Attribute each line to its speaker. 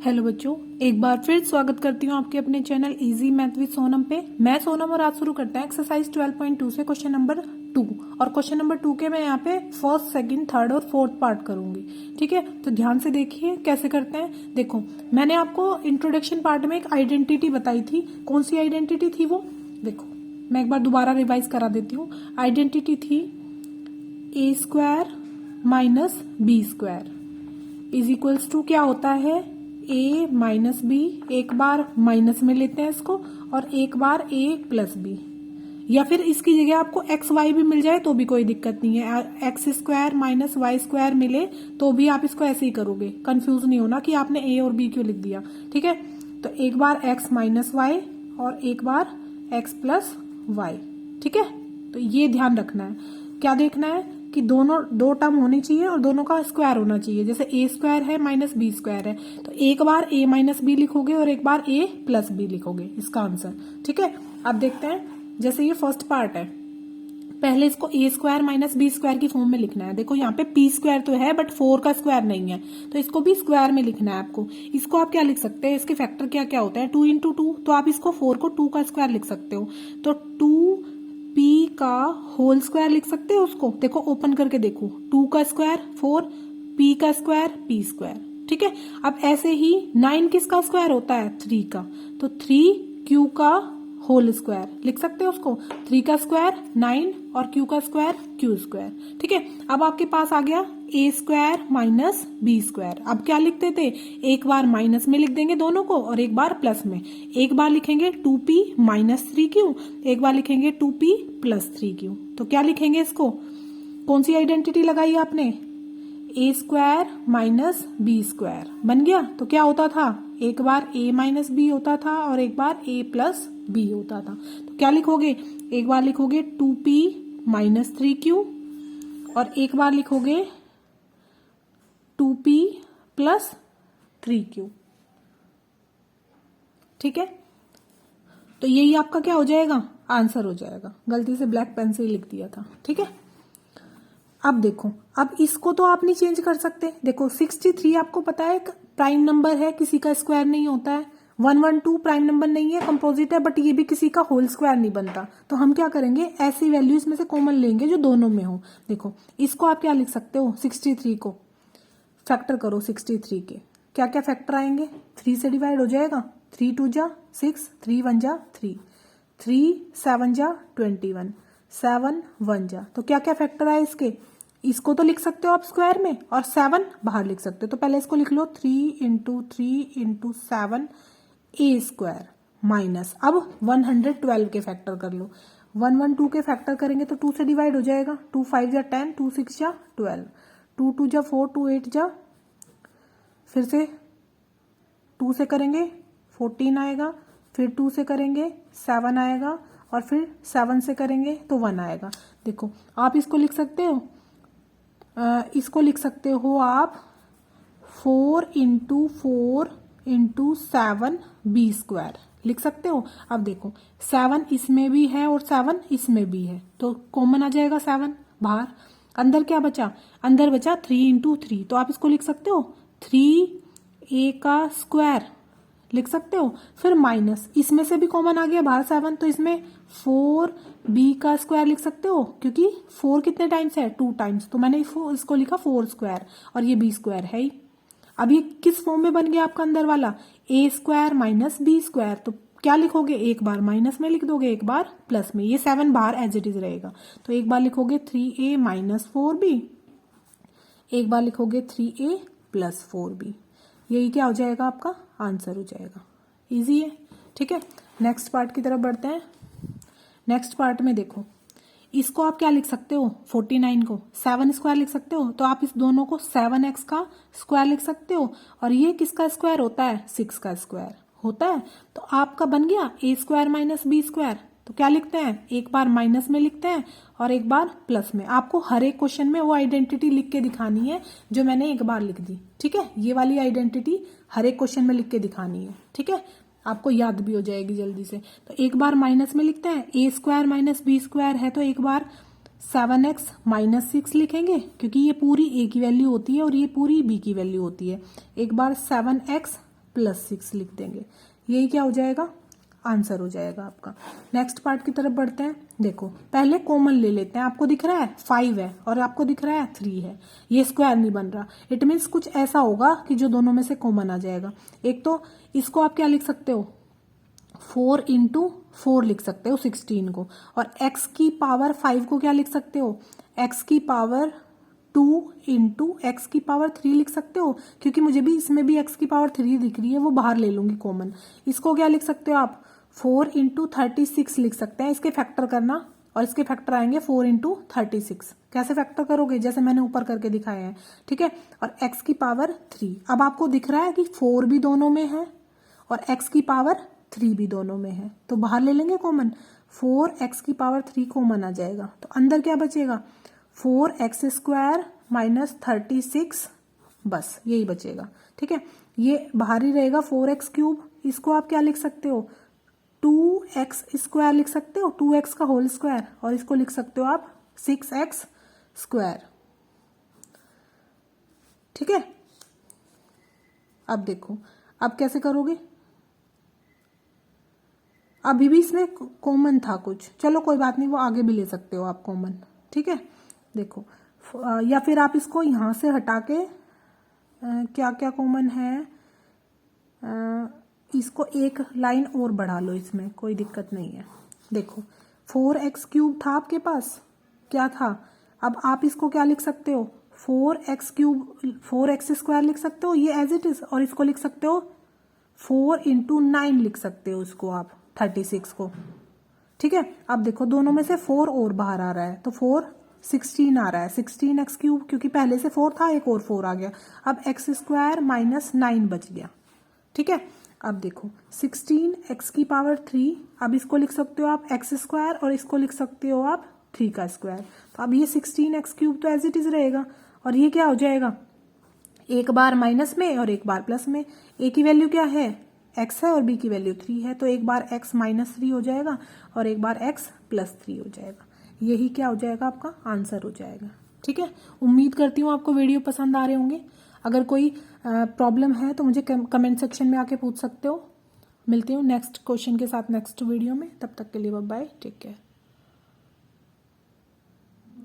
Speaker 1: Hello बच्चों, एक बार फिर स्वागत करती हूँ आपके अपने channel easy math with Sonam पे। मैं सोनम और आज शुरू करते हैं एक्सरसाइज 12.2 से क्वेश्चन नंबर 2। और क्वेश्चन नंबर 2 के मैं यहाँ पे फर्स्ट, सेकंड, थर्ड और फोर्थ पार्ट करूंगी। ठीक है, तो ध्यान से देखिए कैसे करते हैं। देखो, मैंने आपको इंट्रोडक्शन पार्ट में एक आइडेंटिटी बताई थी। कौन सी आइडेंटिटी थी वो? देखो, मैं एक बार दोबारा रिवाइज करा देती हूँ। आइडेंटिटी थी a square minus b square is equals to क्या होता है, a माइनस बी। एक बार माइनस में लेते हैं इसको और एक बार a प्लस बी, या फिर इसकी जगह आपको एक्स वाई भी मिल जाए तो भी कोई दिक्कत नहीं है। X square minus y square मिले तो भी आप इसको ऐसे ही करोगे, कंफ्यूज नहीं होना कि आपने a और b क्यों लिख दिया। ठीक है, तो एक बार x माइनस वाई और एक बार x प्लस वाई। ठीक है, तो ये ध्यान रखना है। क्या देखना है कि दोनों दो टर्म होनी चाहिए और दोनों का स्क्वायर होना चाहिए। जैसे ए स्क्वायर है माइनस बी स्क्वायर है, तो एक बार ए माइनस बी लिखोगे और एक बार ए प्लस बी लिखोगे, इसका आंसर। ठीक है, अब देखते हैं। जैसे ये फर्स्ट पार्ट है, पहले इसको ए स्क्वायर माइनस बी स्क्वायर की फॉर्म में लिखना है। देखो यहाँ पे पी स्क्वायर तो है बट 4 का स्क्वायर नहीं है, तो इसको भी स्क्वायर में लिखना है आपको। इसको आप क्या लिख सकते हैं, इसके फैक्टर क्या क्या होता है, 2 इंटू 2, तो आप इसको 4 को 2 का स्क्वायर लिख सकते हो। तो 2 पी का होल स्क्वायर लिख सकते हो उसको। देखो ओपन करके देखो, 2 का स्क्वायर 4, पी का स्क्वायर पी स्क्वायर। ठीक है, अब ऐसे ही 9 किसका स्क्वायर होता है, 3 का, तो 3 क्यू का होल स्क्वायर लिख सकते हो उसको। 3 का स्क्वायर 9 और क्यू का स्क्वायर क्यू स्क्वायर। ठीक है, अब आपके पास आ गया ए स्क्वायर माइनस बी स्क्वायर। अब क्या लिखते थे, एक बार माइनस में लिख देंगे दोनों को और एक बार प्लस में। एक बार लिखेंगे 2p माइनस 3q, एक बार लिखेंगे 2p प्लस 3q। तो क्या लिखेंगे इसको, कौन सी आइडेंटिटी लगाई आपने, ए स्क्वायर माइनस बी स्क्वायर बन गया। तो क्या होता था, एक बार a माइनस बी होता था और एक बार a प्लस बी होता था। तो क्या लिखोगे, एक बार लिखोगे 2p माइनस 3q और एक बार लिखोगे 2p प्लस 3q। ठीक है, तो यही आपका क्या हो जाएगा, आंसर हो जाएगा। गलती से ब्लैक पेन से ही लिख दिया था। ठीक है, अब देखो, अब इसको तो आप नहीं चेंज कर सकते। देखो 63 आपको पता है प्राइम नंबर है, किसी का स्क्वायर नहीं होता है। 112 प्राइम नंबर नहीं है, कंपोजिट है, बट ये भी किसी का होल स्क्वायर नहीं बनता। तो हम क्या करेंगे, ऐसी वैल्यूज में से कॉमन लेंगे जो दोनों में हो। देखो इसको आप क्या लिख सकते हो, 63 को फैक्टर करो 63 के। क्या क्या फैक्टर आएंगे, 3 से डिवाइड हो जाएगा, 3 2 जा 6, 3 1 जा 3, 3 7 जा 21, 7 1 जा। तो क्या क्या फैक्टर आए इसके, इसको तो लिख सकते हो आप स्क्वायर में और 7 बाहर लिख सकते हो। तो पहले इसको लिख लो 3 इंटू 3 इंटू 7 ए स्क्वायर माइनस, अब 112 के फैक्टर कर लो। 112 के फैक्टर करेंगे तो 2 से डिवाइड हो जाएगा, 2 5 जा 10, 2 6 जा 12, 2 2 जा 4, 2 8 जा, फिर से 2 से करेंगे 14 आएगा, फिर 2 से करेंगे 7 आएगा और फिर 7 से करेंगे तो 1 आएगा। देखो आप इसको लिख सकते हो, इसको लिख सकते हो आप 4 इंटू 4 इंटू 7 बी स्क्वायर लिख सकते हो। अब देखो 7 इसमें भी है और 7 इसमें भी है, तो कॉमन आ जाएगा 7 बाहर। अंदर क्या बचा, अंदर बचा 3 इंटू 3, तो आप इसको लिख सकते हो 3a का स्क्वायर लिख सकते हो। फिर माइनस, इसमें से भी कॉमन आ गया बाहर 7, तो इसमें 4b का स्क्वायर लिख सकते हो, क्योंकि 4 कितने टाइम्स है, 2 टाइम्स, तो मैंने इसको लिखा 4 स्क्वायर और ये b स्क्वायर है ही। अब ये किस फॉर्म में बन गया आपका अंदर वाला, ए स्क्वायर माइनस बी स्क्वायर। तो क्या लिखोगे, एक बार माइनस में लिख दोगे, एक बार प्लस में, ये 7 बाहर एज इट इज रहेगा। तो एक बार लिखोगे 3a माइनस 4b, एक बार लिखोगे 3a प्लस 4b। यही क्या हो जाएगा, आपका आंसर हो जाएगा। इजी है। ठीक है, नेक्स्ट पार्ट की तरफ बढ़ते हैं। नेक्स्ट पार्ट में देखो, इसको आप क्या लिख सकते हो, 49 को 7 स्क्वायर लिख सकते हो, तो आप इस दोनों को 7x का स्क्वायर लिख सकते हो। और ये किसका स्क्वायर होता है, 6 का स्क्वायर होता है। तो आपका बन गया ए स्क्वायर माइनस बी स्क्वायर। तो क्या लिखते हैं, एक बार माइनस में लिखते हैं और एक बार प्लस में। आपको हर एक क्वेश्चन में वो आइडेंटिटी लिख के दिखानी है जो मैंने एक बार लिख दी। ठीक है, ये वाली आइडेंटिटी हर एक क्वेश्चन में लिख के दिखानी है। ठीक है, आपको याद भी हो जाएगी जल्दी से। तो एक बार माइनस में लिखते हैं, ए स्क्वायर माइनस बी स्क्वायर है, तो एक बार 7x माइनस 6 लिखेंगे, क्योंकि ये पूरी a की वैल्यू होती है और ये पूरी b की वैल्यू होती है। एक बार 7x +6 लिख देंगे। यही क्या हो जाएगा, आंसर हो जाएगा आपका। नेक्स्ट पार्ट की तरफ बढ़ते हैं। देखो पहले कॉमन ले लेते हैं। आपको दिख रहा है 5 है और आपको दिख रहा है 3 है, ये स्क्वायर नहीं बन रहा। इट मीन्स कुछ ऐसा होगा कि जो दोनों में से कॉमन आ जाएगा। एक तो इसको आप क्या लिख सकते हो, 4 इंटू 4 लिख सकते हो 16 को, और x की पावर 5 को क्या लिख सकते हो, x की पावर 2 इंटू एक्स की पावर 3 लिख सकते हो, क्योंकि मुझे भी इसमें भी x की पावर 3 दिख रही है, वो बाहर ले लूंगी कॉमन। इसको क्या लिख सकते हो आप, 4 इंटू 36 लिख सकते हैं। इसके फैक्टर करना और इसके फैक्टर आएंगे 4 इंटू 36। कैसे फैक्टर करोगे, जैसे मैंने ऊपर करके दिखाया है, ठीक है। और x की पावर 3, अब आपको दिख रहा है कि 4 भी दोनों में है और x की पावर 3 भी दोनों में है, तो बाहर ले लेंगे कॉमन। 4x की पावर 3 कॉमन आ जाएगा, तो अंदर क्या बचेगा, 4x स्क्वायर माइनस 36, बस यही बचेगा, ठीक है। ये बाहर ही रहेगा 4x क्यूब। इसको आप क्या लिख सकते हो, 2x स्क्वायर लिख सकते हो, 2x का होल स्क्वायर, और इसको लिख सकते हो आप 6x स्क्वायर, ठीक है। अब देखो अब कैसे करोगे, अभी भी इसमें कॉमन था कुछ, चलो कोई बात नहीं, वो आगे भी ले सकते हो आप कॉमन, ठीक है। देखो या फिर आप इसको यहां से हटा के क्या क्या कॉमन है, इसको एक लाइन और बढ़ा लो, इसमें कोई दिक्कत नहीं है। देखो 4x क्यूब था आपके पास, क्या था, अब आप इसको क्या लिख सकते हो, 4x क्यूब 4x स्क्वायर लिख सकते हो, ये एज इट इज, और इसको लिख सकते हो 4 इंटू 9 लिख सकते हो इसको आप 36 को, ठीक है। अब देखो दोनों में से 4 और बाहर आ रहा है, तो 4 16 आ रहा है, 16x क्यूब, क्योंकि पहले से 4 था, एक और 4 आ गया। अब x स्क्वायर माइनस 9 बच गया, ठीक है। अब देखो 16x की पावर 3, अब इसको लिख सकते हो आप x स्क्वायर और इसको लिख सकते हो आप 3 का स्क्वायर। तो अब ये 16x क्यूब तो एज इट इज रहेगा, और ये क्या हो जाएगा, एक बार माइनस में और एक बार प्लस में। a की वैल्यू क्या है, x है, और b की वैल्यू 3 है, तो एक बार x माइनस 3 हो जाएगा और एक बार x प्लस 3 हो जाएगा। यही क्या हो जाएगा, आपका आंसर हो जाएगा, ठीक है। उम्मीद करती हूँ आपको वीडियो पसंद आ रहे होंगे। अगर कोई प्रॉब्लम है तो मुझे कमेंट सेक्शन में आके पूछ सकते हो। मिलती हूँ नेक्स्ट क्वेश्चन के साथ नेक्स्ट वीडियो में, तब तक के लिए बाय बाय, टेक केयर।